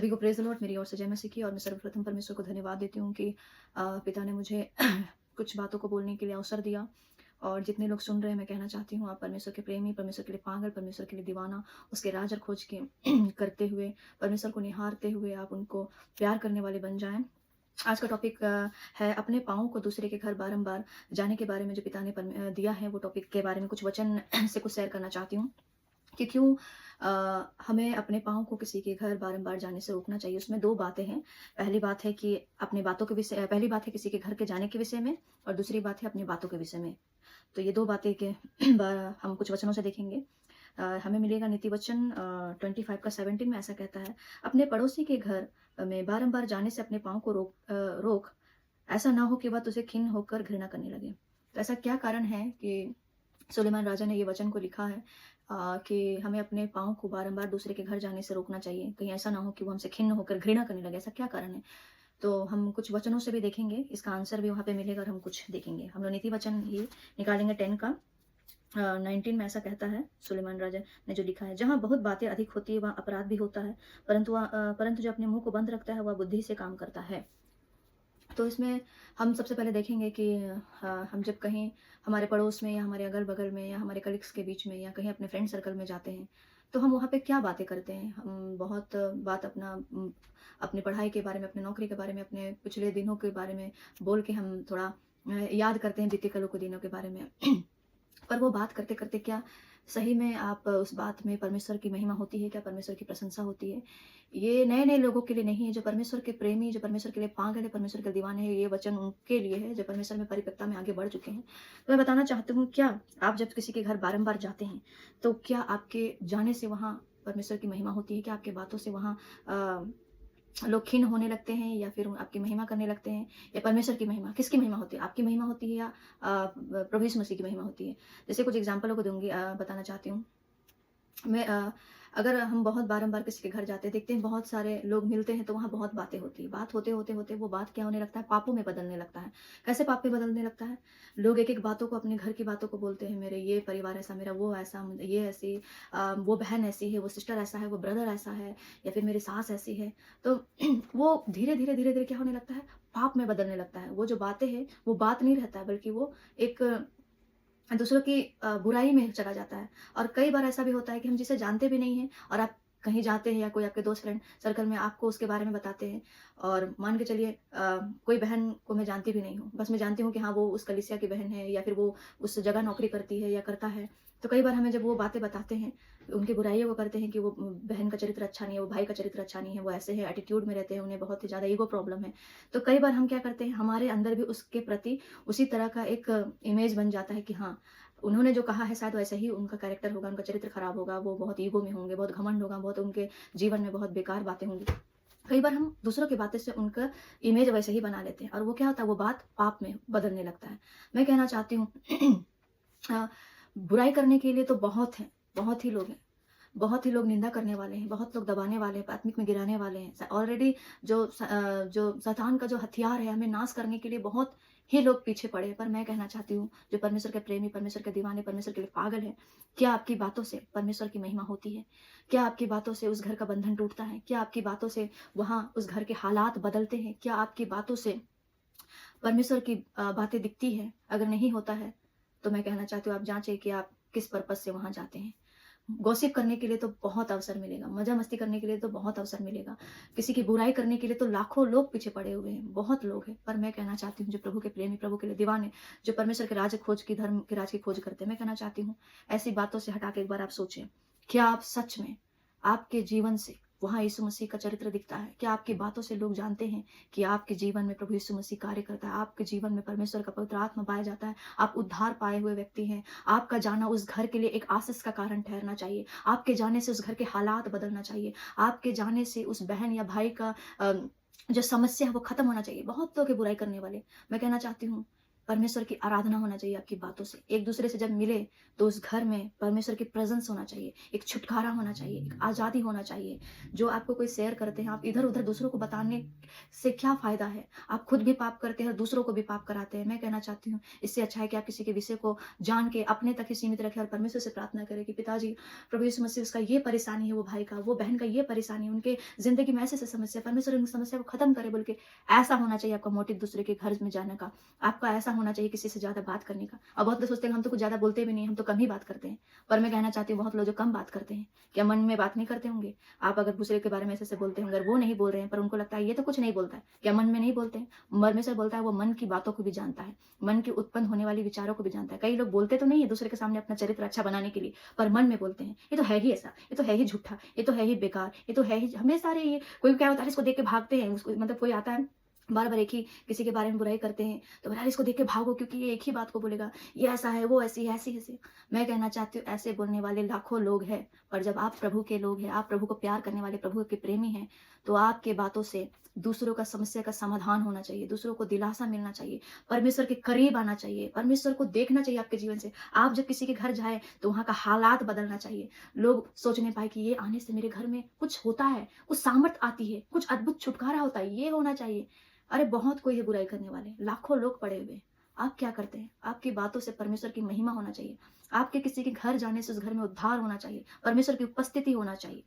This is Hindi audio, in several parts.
सभी को प्रेज़ द लॉर्ड मेरी ओर से जय मसीह की। और मैं सर्वप्रथम परमेश्वर को धन्यवाद देती हूँ कि पिता ने मुझे कुछ बातों को बोलने के लिए अवसर दिया। और जितने लोग सुन रहे हैं, मैं कहना चाहती हूँ, आप परमेश्वर के प्रेमी, परमेश्वर के लिए पागल, परमेश्वर के लिए दीवाना, उसके राज और खोज के करते हुए, परमेश्वर को निहारते हुए आप उनको प्यार करने वाले बन जाएँ। आज का टॉपिक है अपने पाँव को दूसरे के घर बारंबार जाने के बारे में। जो पिता ने दिया है, वो टॉपिक के बारे में कुछ वचन से कुछ शेयर करना चाहती हूँ कि क्यों हमें अपने पाँव को किसी के घर बारंबार जाने से रोकना चाहिए। उसमें 2 बातें हैं। पहली बात है कि अपनी बातों के विषय पहली बात है किसी के घर के जाने के विषय में, और दूसरी बात है अपनी बातों के विषय में। तो ये 2 बातें के हम कुछ वचनों से देखेंगे। हमें मिलेगा नीति वचन 25 का 17 में ऐसा कहता है, अपने पड़ोसी के घर में बारंबार जाने से अपने पाँव को रोक, ऐसा ना हो कि वह तुझे खिन्न होकर घृणा करने लगे। तो ऐसा क्या कारण है कि सुलेमान राजा ने ये वचन को लिखा है कि हमें अपने पाँव को बारंबार दूसरे के घर जाने से रोकना चाहिए। कहीं ऐसा ना हो कि वो हमसे खिन्न होकर घृणा करने लगे, ऐसा क्या कारण है? तो हम कुछ वचनों से भी देखेंगे, इसका आंसर भी वहाँ पे मिलेगा और हम कुछ देखेंगे। हम लोग नीति वचन ही निकालेंगे 10 का 19 में ऐसा कहता है, सुलेमान राजा ने जो लिखा है, जहाँ बहुत बातें अधिक होती है वहाँ अपराध भी होता है, परंतु जो अपने मुँह को बंद रखता है वह बुद्धि से काम करता है। तो इसमें हम सबसे पहले देखेंगे कि हम जब कहीं हमारे पड़ोस में या हमारे अगल-बगल में या हमारे कलीग्स के बीच में या कहीं अपने फ्रेंड सर्कल में जाते हैं, तो हम वहाँ पे क्या बातें करते हैं? हम बहुत बात अपनी पढ़ाई के बारे में, अपनी नौकरी के बारे में, अपने पिछले दिनों के बारे में बोल के हम थोड़ा याद करते हैं बीते कल के दिनों के बारे में। पर वो बात करते-करते क्या सही में आप उस बात में परमेश्वर की महिमा होती है क्या? परमेश्वर की प्रशंसा होती है? ये नए-नए लोगों के लिए नहीं है, जो परमेश्वर के प्रेमी, जो परमेश्वर के लिए पागल है, परमेश्वर के दीवाने हैं, ये वचन उनके लिए है, जो परमेश्वर में परिपक्वता में आगे बढ़ चुके हैं। तो मैं बताना चाहती हूँ, क्या आप जब किसी के घर बारंबार जाते हैं, तो क्या आपके जाने से वहाँ परमेश्वर की महिमा होती है? क्या आपकी बातों से वहाँ लोग खिन्न होने लगते हैं या फिर आपकी महिमा करने लगते हैं, या परमेश्वर की महिमा? किसकी महिमा होती है? आपकी महिमा होती है या प्रभु यीशु मसीह की महिमा होती है? जैसे कुछ एग्ज़ाम्पलों को दूँगी, बताना चाहती हूँ। मैं अगर हम बहुत बारंबार किसी के घर जाते हैं, देखते हैं बहुत सारे लोग मिलते हैं, तो वहाँ बहुत बातें होती हैं। बात होते वो बात क्या होने लगता है, पापों में बदलने लगता है। कैसे पाप में बदलने लगता है? लोग एक-एक बातों को, अपने घर की बातों को बोलते हैं, मेरे ये परिवार ऐसा, मेरा वो ऐसा, ये ऐसी, वो बहन ऐसी है, वो सिस्टर ऐसा है, वो ब्रदर ऐसा है, या फिर मेरी सास ऐसी है। तो वो धीरे-धीरे, धीरे-धीरे क्या होने लगता है? पाप में बदलने लगता है। वो जो बातें हैं, वो बात नहीं रहता है, बल्कि वो एक दूसरों की बुराई में चला जाता है। और कई बार ऐसा भी होता है कि हम जिसे जानते भी नहीं हैं, और आप कहीं जाते हैं या कोई आपके दोस्त फ्रेंड सर्कल में आपको उसके बारे में बताते हैं, और मान के चलिए कोई बहन को मैं जानती भी नहीं हूँ, बस मैं जानती हूँ कि हाँ वो उस कलीसिया की बहन है, या फिर वो उस जगह नौकरी करती है या करता है। तो कई बार हमें जब वो बातें बताते हैं, उनकी बुराइयों को करते हैं कि वो बहन का चरित्र अच्छा नहीं है, वो भाई का चरित्र अच्छा नहीं है, वो ऐसे है, एटीट्यूड में रहते हैं, उन्हें बहुत ही ज़्यादा ईगो प्रॉब्लम है। तो कई बार हम क्या करते हैं, हमारे अंदर भी उसके प्रति उसी तरह का एक इमेज बन जाता है कि हाँ, उन्होंने जो कहा है शायद वैसा ही उनका कैरेक्टर होगा, उनका चरित्र खराब होगा, वो बहुत ईगो में होंगे, बहुत घमंड होगा, बहुत उनके जीवन में बहुत बेकार बातें होंगी। कई बार हम दूसरों की बातें से उनका इमेज वैसे ही बना लेते हैं, और वो क्या होता है, वो बात पाप में बदलने लगता है। मैं कहना चाहती हूँ अ, बुराई करने के लिए तो बहुत हैं, बहुत ही लोग हैं। बहुत ही लोग निंदा करने वाले हैं, बहुत लोग दबाने वाले हैं, प्राथमिक में गिराने वाले हैं। ऑलरेडी जो शैतान का जो हथियार है, हमें नाश करने के लिए बहुत ही लोग पीछे पड़े हैं। पर मैं कहना चाहती हूँ, जो परमेश्वर के प्रेमी, परमेश्वर के दीवाने, परमेश्वर के लिए पागल हैं, क्या आपकी बातों से परमेश्वर की महिमा होती है? क्या आपकी बातों से उस घर का बंधन टूटता है? क्या आपकी बातों से वहाँ उस घर के हालात बदलते हैं? क्या आपकी बातों से परमेश्वर की बातें दिखती हैं? अगर नहीं होता है, तो मैं कहना चाहती हूँ, आप जाँचिए कि आप किस पर्पज़ से वहाँ जाते हैं। गॉसिप करने के लिए तो बहुत अवसर मिलेगा, मज़ा-मस्ती करने के लिए तो बहुत अवसर मिलेगा, किसी की बुराई करने के लिए तो लाखों लोग पीछे पड़े हुए हैं, बहुत लोग हैं। पर मैं कहना चाहती हूँ, जो प्रभु के प्रेमी, प्रभु के लिए दीवाने, जो परमेश्वर के राज खोज की, धर्म के राज की खोज करते हैं, मैं कहना चाहती हूँ, ऐसी बातों से हटा के एक बार आप सोचें, क्या आप सच में आपके जीवन से वहाँ यीशु मसीह का चरित्र दिखता है? क्या आपकी बातों से लोग जानते हैं कि आपके जीवन में प्रभु यीशु मसीह कार्य करता है, आपके जीवन में परमेश्वर का पवित्र आत्मा पाया जाता है, आप उद्धार पाए हुए व्यक्ति हैं। आपका जाना उस घर के लिए एक आशीष का कारण ठहरना चाहिए। आपके जाने से उस घर के हालात बदलना चाहिए। आपके जाने से उस बहन या भाई का जो समस्या है वो खत्म होना चाहिए। बहुत लोग हैं बुराई करने वाले। मैं कहना चाहती हूँ, परमेश्वर की आराधना होना चाहिए आपकी बातों से। एक-दूसरे से जब मिले तो उस घर में परमेश्वर की प्रेज़ेंस होना चाहिए, एक छुटकारा होना चाहिए, एक आज़ादी होना चाहिए। जो आपको कोई शेयर करते हैं, आप इधर-उधर दूसरों को बताने से क्या फ़ायदा है? आप खुद भी पाप करते हैं और दूसरों को भी पाप कराते हैं। मैं कहना चाहती हूँ, इससे अच्छा है कि आप किसी के विषय को जान के अपने तक ही सीमित रखें और परमेश्वर से प्रार्थना करें कि पिताजी, प्रभु यीशु मसीह, उसका ये परेशानी है, वो भाई का, वो बहन का ये परेशानी है, उनके ज़िंदगी में ऐसे-ऐसे समस्या है, परमेश्वर उन समस्या को ख़त्म करे बोल के। ऐसा होना चाहिए आपका मोटिव दूसरे के घर में जाने का। आपका ऐसा होना चाहिए किसी से ज़्यादा बात करने का। और बहुत लोग सोचते हैं हम तो कुछ ज़्यादा बोलते भी नहीं, हम तो कम ही बात करते हैं। पर मैं कहना चाहती हूँ बहुत लोग जो कम बात करते हैं, क्या मन में बात नहीं करते होंगे? आप अगर दूसरे के बारे में ऐसे-ऐसे बोलते हैं, अगर वो नहीं बोल रहे हैं पर उनको लगता है ये तो कुछ नहीं बोलता है, क्या मन में नहीं बोलते हैं? परमेश्वर बोलता है वो मन की बातों को भी जानता है, मन की उत्पन्न होने वाली विचारों को भी जानता है। कई लोग बोलते तो नहीं है दूसरे के सामने अपना चरित्र अच्छा बनाने के लिए, पर मन में बोलते हैं, ये तो है ही ऐसा, ये तो है ही झूठा, ये तो है ही बेकार, ये तो है ही हमेशा सारे ये कोई क्या होता है इसको देख के भागते हैं, उसको मतलब कोई आता है बार-बार एक ही किसी के बारे में बुराई करते हैं, तो बोला, "अरे! इसको देख के भागो क्योंकि ये एक ही बात को बोलेगा, ये ऐसा है, वो ऐसी है, ऐसी-ऐसी।" मैं कहना चाहती हूँ ऐसे बोलने वाले लाखों लोग हैं, पर जब आप प्रभु के लोग हैं, आप प्रभु को प्यार करने वाले प्रभु के प्रेमी हैं, तो आपके बातों से दूसरों का समस्या का समाधान होना चाहिए, दूसरों को दिलासा मिलना चाहिए, परमेश्वर के करीब आना चाहिए, परमेश्वर को देखना चाहिए आपके जीवन से। आप जब किसी के घर जाएँ, तो वहाँ का हालात बदलना चाहिए। लोग सोचने पाएँ कि ये आने से मेरे घर में कुछ होता है, कुछ सामर्थ आती है, कुछ अद्भुत छुटकारा होता है, ये होना चाहिए। अरे बहुत कोई है बुराई करने वाले, लाखों लोग पड़े हुए हैं। आप क्या करते हैं? आपकी बातों से परमेश्वर की महिमा होना चाहिए। आपके किसी के घर जाने से उस घर में उद्धार होना चाहिए, परमेश्वर की उपस्थिति होना चाहिए।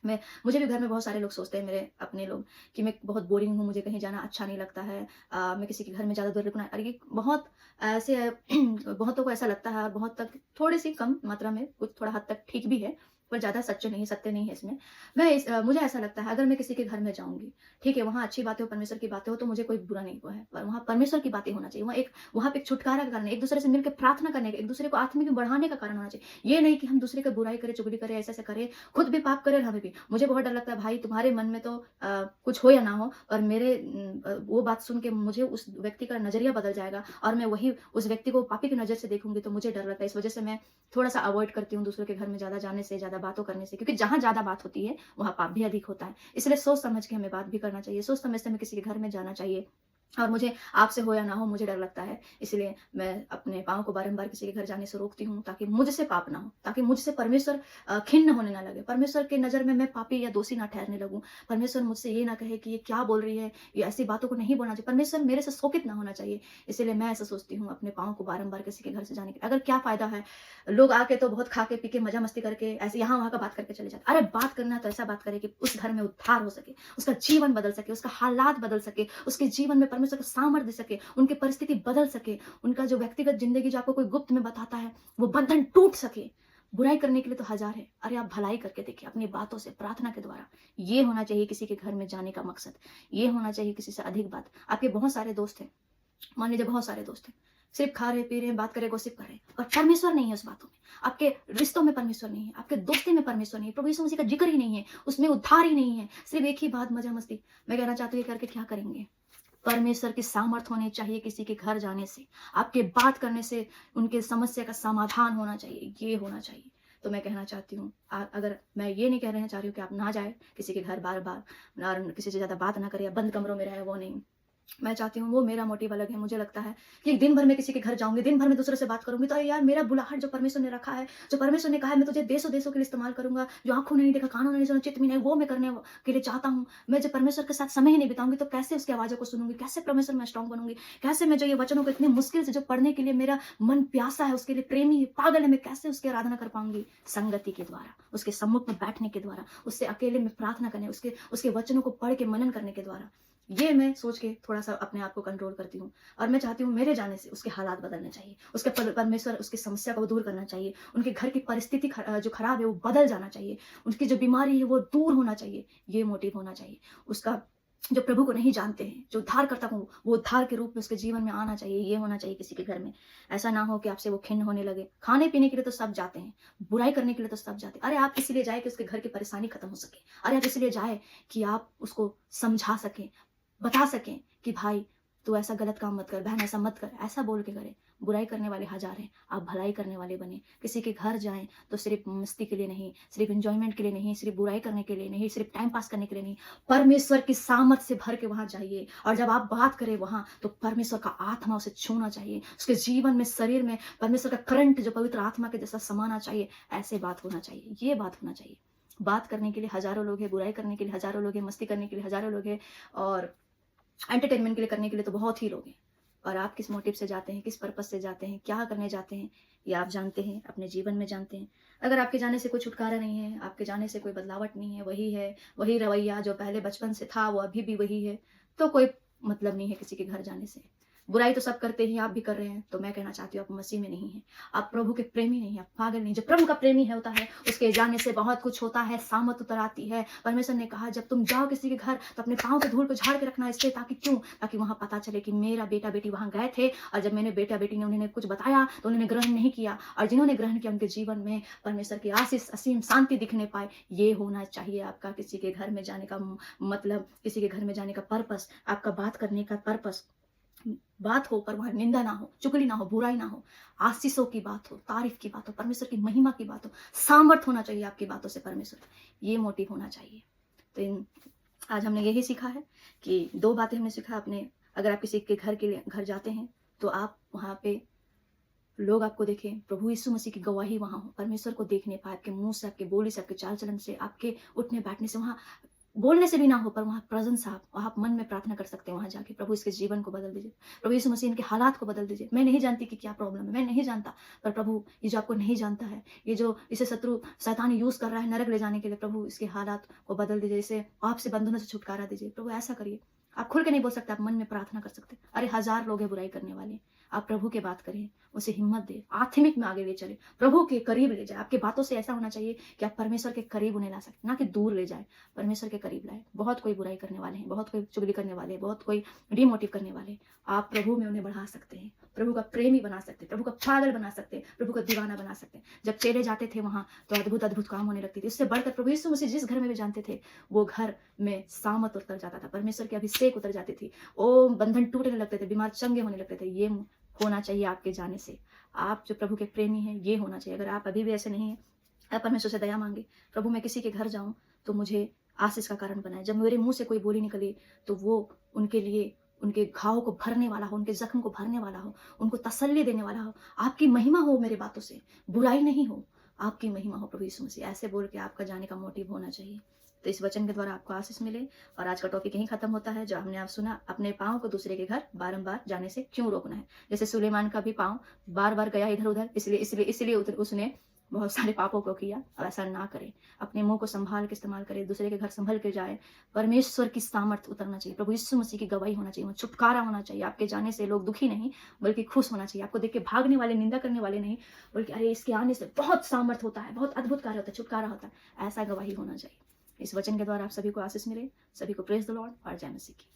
मैं मुझे भी घर में बहुत सारे लोग सोचते हैं मेरे अपने लोग कि मैं बहुत बोरिंग हूँ, मुझे कहीं जाना अच्छा नहीं लगता है। मैं किसी के घर में ज़्यादा देर रुकना अरे ये बहुत ऐसे बहुतों को ऐसा लगता है और बहुत तक थोड़ी-सी कम मात्रा में कुछ थोड़ा हद तक ठीक भी है, पर ज़्यादा सत्य नहीं है इसमें। मुझे ऐसा लगता है अगर मैं किसी के घर में जाऊँगी, ठीक है, वहाँ अच्छी बातें हो, परमेश्वर की बातें हो तो मुझे कोई बुरा नहीं हुआ है। पर वहाँ परमेश्वर की बातें होना चाहिए। वहाँ पे एक छुटकारा का कारण है, एक-दूसरे से मिलकर प्रार्थना करने का, एक-दूसरे को आत्मिक में बढ़ाने का कारण होना चाहिए। ये नहीं कि हम दूसरे की बुराई करें, चुगली करें, ऐसा-ऐसा करें, खुद भी पाप करें और हमें भी। मुझे बहुत डर लगता है भाई तुम्हारे मन में तो कुछ हो या ना हो पर वो बात सुन के मुझे उस व्यक्ति का नज़रिया बदल जाएगा और मैं वही उस व्यक्ति को पापी की नज़र से देखूँगी तो मुझे डर लगता है। इस वज़ह से मैं थोड़ा-सा अवॉइड करती हूँ दूसरों के घर में ज़्यादा जाने से, ज़्यादा बातों करने से क्योंकि जहाँ ज़्यादा बात होती है, वहाँ पाप भी अधिक होता है। इसलिए सोच समझ के हमें बात भी करना चाहिए, सोच समझ से हमें किसी के घर में जाना चाहिए। और मुझे आपसे हो या ना हो मुझे डर लगता है, इसलिए मैं अपने पाँव को बारंबार किसी के घर जाने से रोकती हूँ ताकि मुझसे पाप ना हो, ताकि मुझसे परमेश्वर खिन्न होने ना लगे। परमेश्वर की नज़र में मैं पापी या दोषी ना ठहरने लगूँ। परमेश्वर मुझसे ये ना कहे कि ये क्या बोल रही है, ये ऐसी बातों को नहीं बोलना चाहिए। परमेश्वर मेरे से शोकित ना होना चाहिए। इसीलिए मैं ऐसा सोचती हूँ अपने पाँव को बारंबार किसी के घर से जाने के अगर क्या फ़ायदा है? लोग आके तो बहुत खा के, पी के, मज़ा मस्ती करके ऐसे यहाँ-वहाँ का बात करके चले जाते हैं। अरे बात करना है तो ऐसा बात करें कि उस घर में उद्धार हो सके, उसका जीवन बदल सके, उसका हालात बदल सके, उसके जीवन में परमेश्वर का सामर्थ्य दे सके, उनकी परिस्थिति बदल सके, उनका जो व्यक्तिगत ज़िंदगी जो आपको कोई गुप्त में बताता है, वो बंधन टूट सके। बुराई करने के लिए तो हज़ार है। अरे आप भलाई करके देखिए अपनी बातों से, प्रार्थना के द्वारा। ये होना चाहिए किसी के घर में जाने का मकसद। ये होना चाहिए किसी से अधिक बात। आपके बहुत सारे दोस्त हैं, मान लीजिए बहुत सारे दोस्त हैं, सिर्फ़ खा रहे, पी रहे हैं, बात कर रहे, गॉसिप कर रहे हैं और परमेश्वर नहीं है उस बातों में। आपके रिश्तों में परमेश्वर नहीं है, आपके दोस्ती में परमेश्वर नहीं है, प्रभु यीशु मसीह का ज़िक्र ही नहीं है, उसमें उद्धार ही नहीं है, सिर्फ़ एक ही बात मज़ा-मस्ती। मैं कहना चाहती हूँ ये करके क्या करेंगे? परमेश्वर की सामर्थ होनी चाहिए किसी के घर जाने से, आपके बात करने से उनके समस्या का समाधान होना चाहिए, ये होना चाहिए। तो मैं कहना चाहती हूँ अगर मैं ये नहीं कहना चाह रही हूँ कि आप ना जाएँ किसी के घर बार-बार और किसी से ज़्यादा बात ना करें या बंद कमरों में रहें, वो नहीं। मैं चाहती हूँ वो मेरा मोटिव अलग है। मुझे लगता है कि दिन भर मैं किसी के घर जाऊँगी, दिन भर मैं दूसरे से बात करूँगी, तो अरे यार मेरा बुलाहट जो परमेश्वर ने रखा है, जो परमेश्वर ने कहा है मैं तुझे देशों-देशों के लिए इस्तेमाल करूँगा, जो आँखों ने नहीं देखा, कानों ने नहीं सुना, चित्त में नहीं, वो मैं करने के लिए चाहता हूँ। मैं जब परमेश्वर के साथ समय ही नहीं बिताऊँगी तो कैसे उसकी आवाज़ों को सुनूँगी, कैसे परमेश्वर में स्ट्रॉन्ग बनूँगी, कैसे मैं जो ये वचनों को इतनी मुश्किल से जो पढ़ने के लिए मेरा मन प्यासा है, उसके लिए प्रेमी है, पागल है, मैं कैसे उसकी आराधना कर पाऊँगी? संगति के द्वारा, उसके सम्मुख में बैठने के द्वारा, उससे अकेले में प्रार्थना करने, उसके उसके वचनों को पढ़ के मनन करने के द्वारा। ये मैं सोच के थोड़ा-सा अपने आप को कंट्रोल करती हूँ और मैं चाहती हूँ मेरे जाने से उसके हालात बदलने चाहिए। उसके परमेश्वर उसकी समस्या को दूर करना चाहिए। उनके घर की परिस्थिति जो खराब है वो बदल जाना चाहिए। उनकी जो बीमारी है वो दूर होना चाहिए। ये मोटिव होना चाहिए। उसका जो प्रभु को नहीं जानते हैं, जो उद्धारकर्ता को वो उद्धार के रूप में उसके जीवन में आना चाहिए, ये होना चाहिए किसी के घर में। ऐसा ना हो कि आपसे वो खिन्न होने लगे। खाने-पीने के लिए तो सब जाते हैं, बुराई करने के लिए तो सब जाते हैं। अरे आप इसलिए जाएँ कि उसके घर की परेशानी खत्म हो सके। अरे आप इसलिए जाएँ कि आप उसको समझा सकें, बता सकें कि भाई तू ऐसा गलत काम मत कर, बहन ऐसा मत कर, ऐसा बोल के करे। बुराई करने वाले हज़ार हैं, आप भलाई करने वाले बने। किसी के घर जाएँ तो सिर्फ़ मस्ती के लिए नहीं, सिर्फ़ एन्जॉयमेंट के लिए नहीं, सिर्फ़ बुराई करने के लिए नहीं, सिर्फ़ टाइम पास करने के लिए नहीं, परमेश्वर की सामर्थ से भर के वहाँ जाइए। और जब आप बात करें वहाँ, तो परमेश्वर का आत्मा उसे छूना चाहिए। उसके जीवन में, शरीर में परमेश्वर का करंट जो पवित्र आत्मा के जैसा समाना चाहिए, ऐसे बात होना चाहिए, ये बात होना चाहिए। बात करने के लिए हज़ारों लोग हैं, बुराई करने के लिए हज़ारों लोग हैं, मस्ती करने के लिए हज़ारों लोग हैं और एंटरटेनमेंट के लिए करने के लिए तो बहुत ही लोग हैं। और आप किस मोटिव से जाते हैं, किस पर्पस से जाते हैं, क्या करने जाते हैं, ये आप जानते हैं, अपने जीवन में जानते हैं। अगर आपके जाने से कोई छुटकारा नहीं है, आपके जाने से कोई बदलावट नहीं है, वही रवैया जो पहले बचपन से था वो अभी भी वही है, तो कोई मतलब नहीं है किसी के घर जाने से। बुराई तो सब करते ही, आप भी कर रहे हैं, तो मैं कहना चाहती हूँ आप मसीह में नहीं हैं। आप प्रभु के प्रेमी नहीं हैं, आप पागल नहीं। जो प्रभु का प्रेमी है होता है, उसके जाने से बहुत कुछ होता है, सामत उतर आती है। परमेश्वर ने कहा जब तुम जाओ किसी के घर तो अपने पाँव के धूल को झाड़ के रखना, इसलिए ताकि क्यों? ताकि वहाँ पता चले कि मेरा बेटा-बेटी वहाँ गए थे और जब मैंने बेटा-बेटी ने उन्होंने कुछ बताया तो उन्होंने ग्रहण नहीं किया और जिन्होंने ग्रहण किया उनके जीवन में परमेश्वर की आशीष, असीम शांति दिखने पाए। ये होना चाहिए आपका किसी के घर में जाने का मतलब, किसी के घर में जाने का पर्पस, आपका बात करने का पर्पस। बात हो पर वहाँ निंदा ना हो, चुगली ना हो, बुराई ना हो, आशीषों की बात हो, तारीफ की बात हो, परमेश्वर की महिमा की बात हो, सामर्थ होना चाहिए आपकी बातों से परमेश्वर, ये मोटिव होना चाहिए। तो आज हमने यही सीखा है कि 2 बातें हमने सीखा अपने। अगर आप किसी के घर जाते हैं, तो आप वहाँ पे लोग आपको देखें, प्रभु यीशु मसीह की गवाही वहाँ हो, परमेश्वर को देखने पाएँ, आपके मुँह से, आपके बोली से, आपके चाल-चलन से, आपके उठने-बैठने से, वहाँ बोलने से भी ना हो पर वहाँ प्रेज़ेंस आप मन में प्रार्थना कर सकते हैं वहाँ जाके, प्रभु इसके जीवन को बदल दीजिए। प्रभु यीशु मसीह इनके हालात को बदल दीजिए। मैं नहीं जानती कि क्या प्रॉब्लम है, मैं नहीं जानता, पर प्रभु ये जो आपको नहीं जानता है, ये जो इसे शत्रु शैतान यूज़ कर रहा है नरक ले जाने के लिए, प्रभु इसके हालात को बदल दीजिए, इसे पाप से बंधनों से छुटकारा दीजिए। प्रभु ऐसा करिए। आप खुल के नहीं बोल सकते, आप मन में प्रार्थना कर सकते हैं। अरे हज़ार लोग हैं बुराई करने वाले, आप प्रभु की बात करिए, उसे हिम्मत दें, आत्मिक में आगे ले चलें, प्रभु के करीब ले जाएँ। आपकी बातों से ऐसा होना चाहिए कि आप परमेश्वर के करीब उन्हें ला सकें, ना कि दूर ले जाएँ, परमेश्वर के करीब लाएँ। बहुत कोई बुराई करने वाले हैं, बहुत कोई चुगली करने वाले हैं, बहुत कोई डिमोटिव करने वाले हैं। आप प्रभु में उन्हें बढ़ा सकते हैं, प्रभु का प्रेमी बना सकते हैं, प्रभु का पागल बना सकते हैं, प्रभु का दीवाना बना सकते हैं। जब चेले जाते थे वहाँ तो अद्भुत-अद्भुत काम होने लगती थी। उससे बढ़कर प्रभु यीशु मसीह जिस घर में भी जानते थे, वो घर में सामत उतर जाता था, परमेश्वर की अभिषेक उतर जाती थी। ओ बंधन टूटने लगते थे, बीमार चंगे होने लगते थे। ये होना चाहिए आपके जाने से। आप जो प्रभु के प्रेमी हैं, ये होना चाहिए। अगर आप अभी भी ऐसे नहीं हैं, आप परमेश्वर से दया मांगे, प्रभु मैं किसी के घर जाऊँ तो मुझे आशीष का कारण बनाए। जब मेरे मुँह से कोई बोली निकले तो वो उनके लिए, उनके घाव को भरने वाला हो, उनके ज़ख्म को भरने वाला हो, उनको तसल्ली देने वाला हो। आपकी महिमा हो मेरी बातों से, बुराई नहीं हो, आपकी महिमा हो प्रभु यीशु मसीह। ऐसे बोल के आपका जाने का मोटिव होना चाहिए। तो इस वचन के द्वारा आपको आशीष मिले। और आज का टॉपिक यहीं खत्म होता है, जो हमने आप सुना, अपने पाँव को दूसरे के घर बारंबार जाने से क्यों रोकना है। जैसे सुलेमान का भी पाँव बार-बार गया इधर-उधर, इसलिए उसने बहुत सारे पापों को किया। अब ऐसा ना करें, अपने मुँह को सँभाल के इस्तेमाल करें, दूसरे के घर सँभल के जाएँ। परमेश्वर की सामर्थ उतरना चाहिए, प्रभु यीशु मसीह की गवाही होना चाहिए, वहाँ छुटकारा होना चाहिए। आपके जाने से लोग दुखी नहीं, बल्कि खुश होना चाहिए। आपको देख के भागने वाले, निंदा करने वाले नहीं, बल्कि अरे इसके आने से बहुत सामर्थ होता है, बहुत अद्भुत कार्य होता है, छुटकारा होता है। ऐसा गवाही होना चाहिए। इस वचन के द्वारा आप सभी को आशीष मिले। सभी को प्रेज़ द लॉर्ड और जय मसीह की।